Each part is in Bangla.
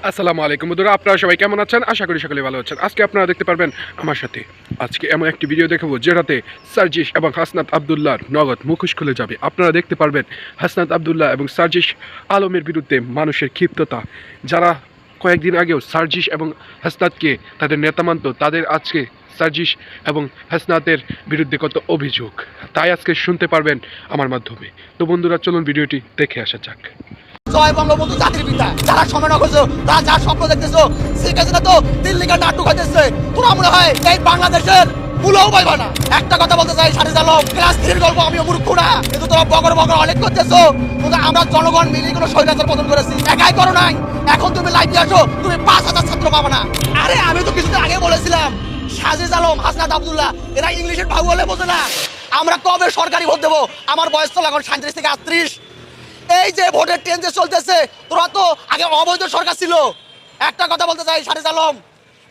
আসসালামু আলাইকুম বন্ধুরা, আপনারা সবাই কেমন আছেন? আশা করি সকলে ভালো আছেন। আজকে আপনারা দেখতে পারবেন আমার সাথে আজকে এমন একটি ভিডিও দেখাবো যেটাতে সার্জিস এবং হাসনাত আব্দুল্লাহর নগদ মুখোশ খুলে যাবে। আপনারা দেখতে পারবেন হাসনাত আব্দুল্লাহ এবং সার্জিস আলমের বিরুদ্ধে মানুষের ক্ষিপ্ততা। যারা কয়েকদিন আগেও সার্জিস এবং হাসনাতকে তাদের নেতা মানত, তাদের আজকে সার্জিস এবং হাসনাতের বিরুদ্ধে কত অভিযোগ, তাই আজকে শুনতে পারবেন আমার মাধ্যমে। তো বন্ধুরা, চলুন ভিডিওটি দেখে আসা যাক। জয় বঙ্গবন্ধু জাতির পিতা। যারা সময় করছো, তারা যার স্বপ্ন দেখতেছো, সেই কাছে তো দিল্লিকার নাটক হইতেছে। তোরা মনে হয় এই বাংলাদেশের ভুলেও পাইবা না। একটা কথা বলতে চাই, সাথে চালক ক্লাস 3 গল্প আমি মূর্খ না, কিন্তু তোরা বগর বগর অনেক করতেছো। কিন্তু আমরা জনগণ মিলিয়ে কোনো স্বৈরাচার পতন করেছি, একাই করো নাই। এখন তুমি লাইভে আসো, তুমি 5,000 ছাত্র পাবা না। আরে আমি তো কিছুদিন আগে বলেছিলাম সাজিদ আলম, হাসনাত আব্দুল্লাহ এরা ইংলিশের ভাগ বলে বোঝে না। আমরা কবে সরকারি ভোট দেবো? আমার বয়স তো এখন 37 থেকে 38। এই যে ভোটের ট্রেন যে চলতেছে, তোরা তো আগে অবৈধ সরকার ছিল। একটা কথা বলতে চাই, সারিজ আলম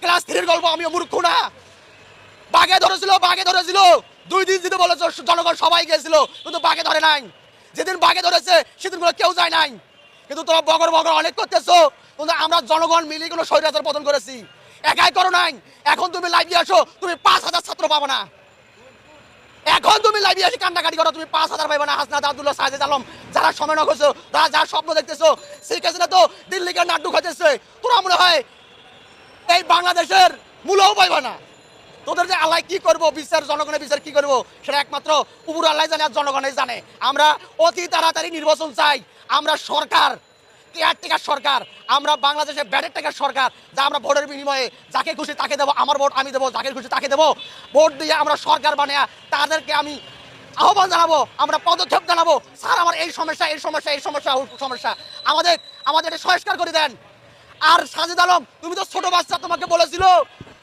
ক্লাস 3 গল্প আমি মূর্খ না। বাঘে ধরেছিল 2 দিন দিতে বলেছ, জনগণ সবাই গেছিল, কিন্তু বাঘে ধরে নাই। যেদিন বাঘে ধরেছে সেদিন কেউ যায় নাই। কিন্তু তোরা বগর বগর অনেক করতেছো, কিন্তু আমরা জনগণ মিলিয়ে কোনো স্বৈরাচার পতন করেছি, একাই করো নাই। এখন তুমি লাইভে আসো, তুমি 5,000 ছাত্র পাবো না। এখন তুমি লাইভে এসে কান্নাকাটি করো, তুমি 5,000 পাইবে না। হাসনাত আব্দুল্লাহ, সাজিদ আলম যারা সময় না করছো, তারা যার স্বপ্ন দেখতেছো, সেই কাছে তো দিল্লিকার নাটক হইতেছে। তোরা মনে হয় এই বাংলাদেশের মূলেও পাইবে না। তোদের যে আল্লাহ কি করবো, বিচার জনগণের বিচার কি করবো, সেটা একমাত্র উপর আল্লাহ জানে আর জনগণই জানে। আমরা অতি তাড়াতাড়ি নির্বাচন চাই। আমরা সরকার কেয়ারটেকার সরকার, আমরা বাংলাদেশের ব্যাডের টেকার সরকার, যা আমরা ভোটের বিনিময়ে যাকে খুশি তাকে দেবো। আমার ভোট আমি দেবো, যাকে খুশি তাকে দেবো। ভোট দিয়ে আমরা সরকার বানিয়ে তাদেরকে আমি আহ্বান জানাবো, আমরা পদক্ষেপ জানাবো, স্যার আমার এই সমস্যা এই সমস্যা এই সমস্যা সমস্যা, আমাদের এটা সংস্কার করে দেন। আর সাজিদ আলম, তুমি তো ছোট বাচ্চা, তোমাকে বলেছিল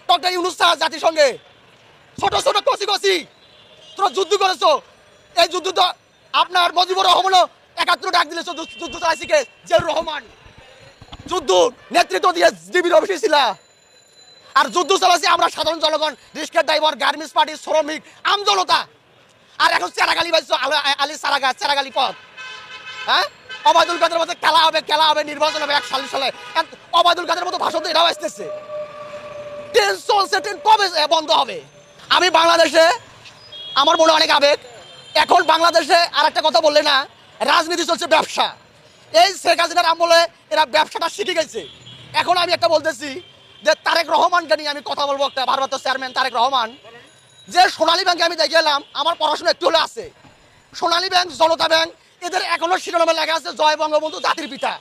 ডক্টর ইউনূস স্যার জাতিসংঘে, ছোট ছোট কচি তোরা যুদ্ধ করেছো। এই যুদ্ধ তো আপনার মুজিবুর রহমানও 71 ডাক দিলে, যুদ্ধ চালাইছি কে? জিয়াউর রহমান। যুদ্ধ নেতৃত্ব দিয়ে ডিবির অফিসে ছিল। আর যুদ্ধ চালাইছি আমরা সাধারণ জনগণ, রিক্সা ড্রাইভার, গার্মেন্টস পার্টির শ্রমিক, আমজনতা। আর এখন চেরাগালি পাইছো, আলী চেরাগালি পথ। হ্যাঁ, অবায়দুল কাদের মতো খেলা হবে, নির্বাচন হবে 1 সালে। অবায়দুল কাদের মতো ভাষণ তো এটাও আসতেছে। ট্রেন চলছে, ট্রেন কবে বন্ধ হবে? আমি বাংলাদেশে, আমার মনে অনেক আবেগ। এখন বাংলাদেশে আর একটা কথা বললে না, রাজনীতি চলছে ব্যবসা। এই শেখ হাসিনার আমলে এরা ব্যবসাটা শিখে গেছে। এখন আমি একটা বলতেছি যে তারেক রহমানকে নিয়ে আমি কথা বলবো। একটা ভারপ্রাপ্ত চেয়ারম্যান তারেক রহমান, যে সোনালী ব্যাংকে আমি দেখে এলাম, আমার পড়াশোনা একটু হলে আছে। সোনালী ব্যাংক, জনতা ব্যাংক, এদের এখনো শিরোনামে লেখা আছে জয় বঙ্গবন্ধু জাতির পিতা।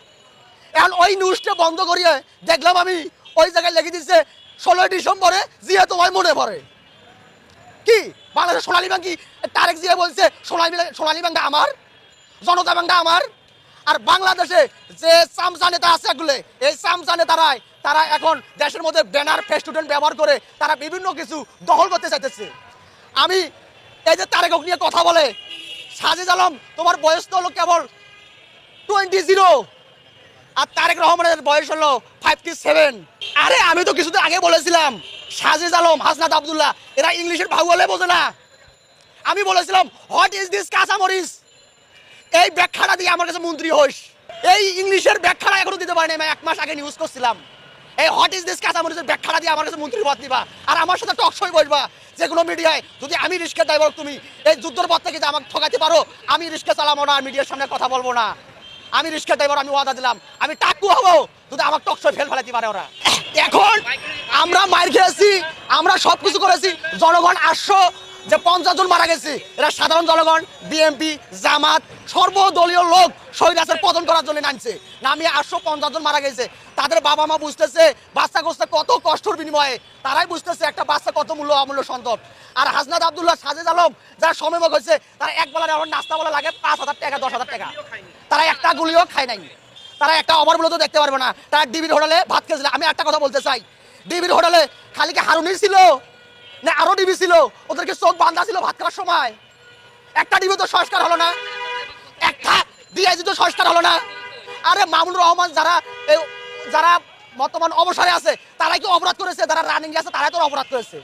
এখন ওই নিউজটা বন্ধ করিয়ে দেখলাম আমি ওই জায়গায় লিখে দিচ্ছে 16 ডিসেম্বরে জিয়া তোমায় মনে পড়ে। কি বাংলাদেশ সোনালী ব্যাংক? কি তারেক জিয়া বলছে সোনালী ব্যাংকটা আমার, জনতা ব্যাংকটা আমার? আর বাংলাদেশে যে চামচা নেতা আছে এগুলো, এই চামচা নেতারাই তারা এখন দেশের মধ্যে ব্যানার ফেস্টুডেন্ট ব্যবহার করে তারা বিভিন্ন কিছু দখল করতে চাইতেছে। আমি এই যে তারেক নিয়ে কথা বলে, সাজিদ আলম তোমার বয়স তো হলো কেবল 20, আর তারেক রহমানের বয়স হলো 57। আরে আমি তো কিছুদিন আগে বলেছিলাম সাজিদ আলম, হাসনাত আব্দুল্লাহ এরা ইংলিশের ভাগ বলে বোঝে না। আমি বলেছিলাম হোয়াট ইজ দিস কাঁচামরিচ, এই ব্যাখ্যাটা দিয়ে আমার কাছে মন্ত্রী হইস। এই ইংলিশের ব্যাখ্যাটা এখনো দিতে পারিনি, আমি 1 মাস আগে নিউজ করছিলাম। এই হোয়াট ইজ দিস কাঁচামরিচের ব্যাখ্যাটা দিয়ে আমার কাছে মন্ত্রী পদ দিবা, আর আমার সাথে টক শোয় বসবা যে কোনো মিডিয়ায়। যদি আমি রিস্কা ড্রাইভার, তুমি এই যুদ্ধের পথ থেকে আমাকে ঠকাতে পারো, আমি রিস্কা চালাবো না, মিডিয়ার সামনে কথা বলবো না। আমি রিস্কা ড্রাইভার, আমি ওয়াদা দিলাম আমি টাকু হবো যদি আমার টক শোয় ফেলাতে পারে ওরা। এখন আমরা মার খেয়েছি, আমরা সব কিছু করেছি, জনগণ 800 যে 50 জন মারা গেছে, এরা সাধারণ জনগণ, বিএনপি, জামাত, সর্বদলীয় লোক স্বৈরাচার পতন করার জন্য নামছে। নামিয়ে 850 জন মারা গেছে। তাদের বাবা মা বুঝতেছে বাচ্চা কোস্তা কত কষ্টের বিনিময়ে, তারাই বুঝতেছে একটা বাচ্চা কত মূল্য, অমূল্য সম্পদ। আর হাসনাত আব্দুল্লাহ, সাজিদ আলম যারা সময় হয়েছে, তারা এক বেলার এখন নাস্তা বলা লাগে 5,000 টাকা, 10,000 টাকা। তারা একটা গুলিও খায় নাই, তারা একটা ওভারগুলো তো দেখতে পারবে না। তারা ডিবির হোটেলে ভাত খেয়েছিল। আমি একটা কথা বলতে চাই, ডিবির হোটেলে খালি কি হারুনি ছিল না আরো ডিবি ছিল? ওদেরকে চোখ বান্ধা ছিল ভাত খাওয়ার সময়? একটা ডিবি তো সংস্কার হলো না, একটা ডিআইজি তো সংস্কার হলো না। আরে মামুনুর রহমান যারা বর্তমান অবসরে আছে, তারাই কি অপরাধ করেছে? যারা রানিং আছে তারাই তো অপরাধ করেছে।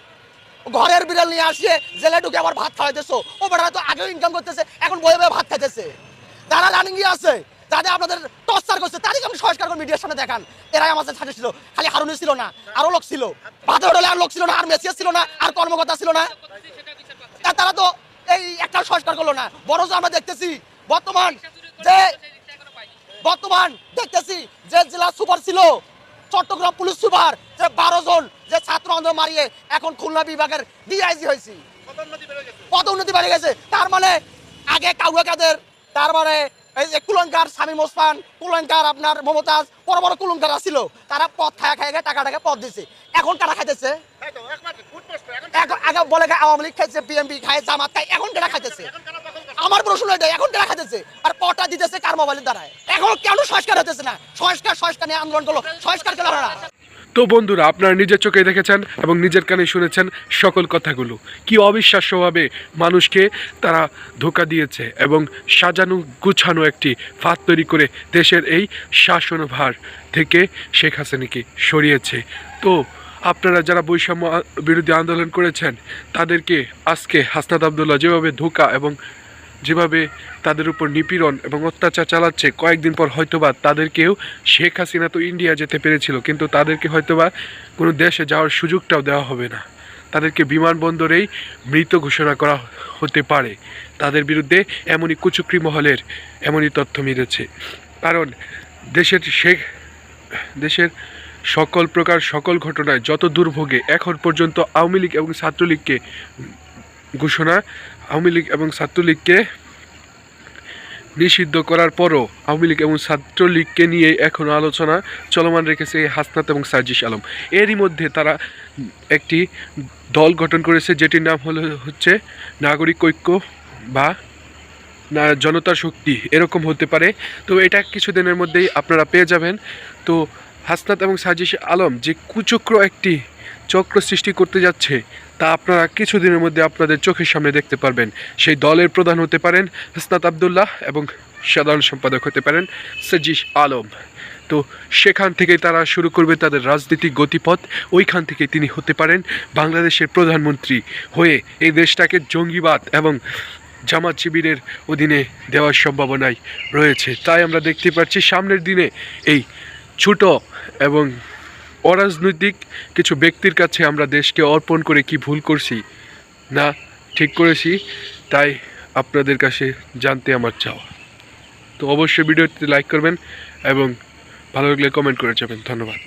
ঘরের বিড়াল নিয়ে আসিয়ে জেলে ঢুকে আবার ভাত খাওয়াইতেছো। ও বেটারা তো আগেও ইনকাম করতেছে, এখন বয়ে বয়ে ভাত খাইতেছে। যারা রানিং আছে যাদের আপনাদের টর্চার করছে তাদেরকে আপনি সংস্কার করে মিডিয়ার সামনে দেখান। এরাই আমাদের সাথে ছিল, খালি হারুনি ছিল না, আরো লোক ছিল, বাদরে আর লোক ছিল না, আর মেসিয়াস ছিল না, আর কর্মকর্তা ছিল না। তারা তো এই একটা সংস্কার করলো না। বরঞ্চ আমরা দেখতেছি বর্তমান দেখতেছি যে জেলা সুপার ছিল চট্টগ্রাম পুলিশ সুপার, যে 12 জন যে ছাত্র আন্দোলন মারিয়ে এখন খুলনা বিভাগের ডিআইজি হয়েছে, পদোন্নতি বেড়ে গেছে। তার মানে আগে কাউয়া কাদের, তারপরে এই যে কুলঙ্কার শামীম ওসমান, কুলঙ্কার আপনার মমতাজ, বড় বড় কুলঙ্কার ছিল, তারা পদ খায়া টাকা পদ দিছে। এখন কারা খাইতেছে? আগে বলে আওয়ামী লীগ খাইছে, বিএনপি খায়, জামাত খায়, এখন কারা খাইতেছে? আমার প্রশ্ন এটা, এখন কারা খাইতেছে? আর পটা দিতেছে কার মোবাইলের দ্বারায়? এখন কেন সংস্কার হতেছে না? সংস্কার নিয়ে আন্দোলন করলো, সংস্কার কেন হয় না? তো বন্ধুরা, আপনারা নিজের চোখে দেখেছেন এবং নিজের কানে শুনেছেন সকল কথাগুলো। কি অবিশ্বাস্যভাবে মানুষকে তারা ধোঁকা দিয়েছে এবং সাজানো গুছানো একটি ফাঁদ তৈরি করে দেশের এই শাসনভার থেকে শেখ হাসিনাকে সরিয়েছে। তো আপনারা যারা বৈষম্য বিরোধী আন্দোলন করেছেন তাদেরকে আজকে হাসনাত আবদুল্লাহ যেভাবে ধোঁকা এবং যেভাবে তাদের উপর নিপীড়ন এবং অত্যাচার চালাচ্ছে, কয়েকদিন পর হয়তোবা তাদেরকেও, শেখ হাসিনা তো ইন্ডিয়া যেতে পেরেছিল কিন্তু তাদেরকে হয়তোবা কোনো দেশে যাওয়ার সুযোগটাও দেওয়া হবে না, তাদেরকে বিমানবন্দরেই মৃত ঘোষণা করা হতে পারে। তাদের বিরুদ্ধে এমনই কুচক্রি মহলের এমনই তথ্য মিলেছে। কারণ দেশের সকল প্রকার সকল ঘটনায় যত দুর্ভোগে এখন পর্যন্ত আওয়ামী লীগ এবং ছাত্রলীগকে নিষিদ্ধ করার পরও আওয়ামী লীগ এবং ছাত্রলীগকে নিয়ে এখনও আলোচনা চলমান রেখেছে হাসনাত এবং সার্জিস আলম। এরই মধ্যে তারা একটি দল গঠন করেছে যেটির নাম হচ্ছে নাগরিক ঐক্য বা জনতার শক্তি, এরকম হতে পারে। তো এটা কিছুদিনের মধ্যেই আপনারা পেয়ে যাবেন। তো হাসনাত এবং সার্জিস আলম যে কুচক্র একটি চক্র সৃষ্টি করতে যাচ্ছে তা আপনারা কিছুদিনের মধ্যে আপনাদের চোখের সামনে দেখতে পারবেন। সেই দলের প্রধান হতে পারেন হাসনাত আবদুল্লাহ এবং সাধারণ সম্পাদক হতে পারেন সার্জিস আলম। তো সেখান থেকেই তারা শুরু করবে তাদের রাজনৈতিক গতিপথ। ওইখান থেকে তিনি হতে পারেন বাংলাদেশের প্রধানমন্ত্রী হয়ে এই দেশটাকে জঙ্গিবাদ এবং জামাত শিবিরের অধীনে দেওয়ার সম্ভাবনাই রয়েছে। তাই আমরা দেখতে পাচ্ছি সামনের দিনে এই ছোট এবং অরাজনৈতিক কিছু ব্যক্তির কাছে আমরা দেশকে অর্পণ করে কি ভুল করছি না ঠিক করেছি, তাই আপনাদের কাছে জানতে আমার চাওয়া। তো অবশ্যই ভিডিওটি লাইক করবেন এবং ভালো লাগলে কমেন্ট করে যাবেন। ধন্যবাদ।